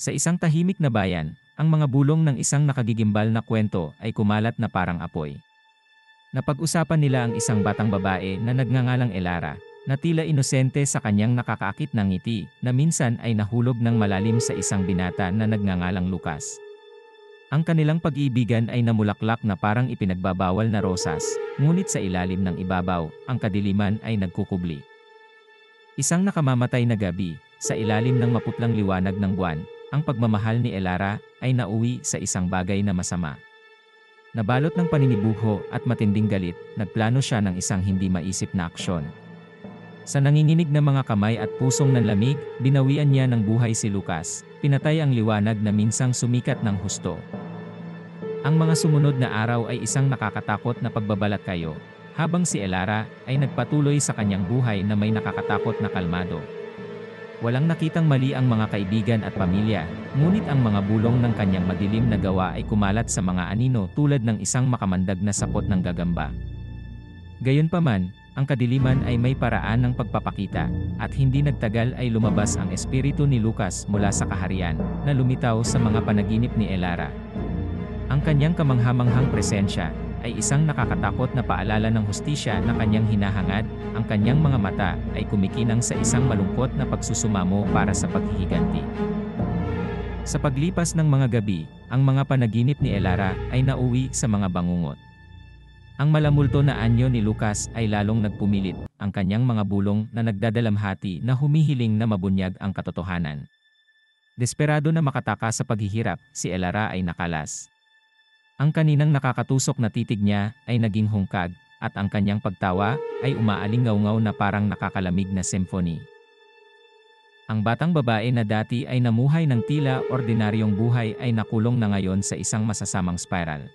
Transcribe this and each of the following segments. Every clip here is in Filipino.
Sa isang tahimik na bayan, ang mga bulong ng isang nakagigimbal na kwento ay kumalat na parang apoy. Napag-usapan nila ang isang batang babae na nagngangalang Elara, na tila inosente sa kanyang nakakaakit na ngiti, na minsan ay nahulog ng malalim sa isang binata na nagngangalang Lucas. Ang kanilang pag-iibigan ay namulaklak na parang ipinagbabawal na rosas, ngunit sa ilalim ng ibabaw, ang kadiliman ay nagkukubli. Isang nakamamatay na gabi, sa ilalim ng maputlang liwanag ng buwan, ang pagmamahal ni Elara ay nauwi sa isang bagay na masama. Nabalot ng paninibuho at matinding galit, nagplano siya ng isang hindi maisip na aksyon. Sa nanginginig na mga kamay at pusong nanlamig, binawian niya ng buhay si Lucas, pinatay ang liwanag na minsang sumikat ng husto. Ang mga sumunod na araw ay isang nakakatakot na pagbabalat kayo, habang si Elara ay nagpatuloy sa kanyang buhay na may nakakatakot na kalmado. Walang nakitang mali ang mga kaibigan at pamilya, ngunit ang mga bulong ng kanyang madilim na gawa ay kumalat sa mga anino tulad ng isang makamandag na sapot ng gagamba. Gayunpaman, ang kadiliman ay may paraan ng pagpapakita, at hindi nagtagal ay lumabas ang espiritu ni Lucas mula sa kaharian, na lumitaw sa mga panaginip ni Elara. Ang kanyang kamanghamanghang presensya ay isang nakakatakot na paalala ng hustisya na kanyang hinahangad, ang kanyang mga mata ay kumikinang sa isang malungkot na pagsusumamo para sa paghihiganti. Sa paglipas ng mga gabi, ang mga panaginip ni Elara ay nauwi sa mga bangungot. Ang malamulto na anyo ni Lucas ay lalong nagpumilit, ang kanyang mga bulong na nagdadalamhati na humihiling na mabunyag ang katotohanan. Desperado na makataka sa paghihirap, si Elara ay nakalas. Ang kaninang nakakatusok na titig niya ay naging hungkag, at ang kanyang pagtawa ay umaalingaw-ngaw na parang nakakalamig na symphony. Ang batang babae na dati ay namuhay ng tila ordinaryong buhay ay nakulong na ngayon sa isang masasamang spiral.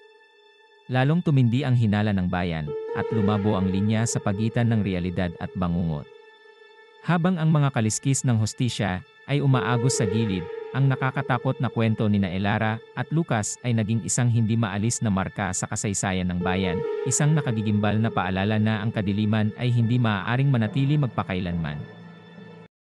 Lalong tumindi ang hinala ng bayan, at lumabo ang linya sa pagitan ng realidad at bangungot. Habang ang mga kaliskis ng hustisya ay umaagos sa gilid, ang nakakatakot na kwento ni Elara at Lucas ay naging isang hindi maalis na marka sa kasaysayan ng bayan, isang nakagigimbal na paalala na ang kadiliman ay hindi maaaring manatili magpakailanman.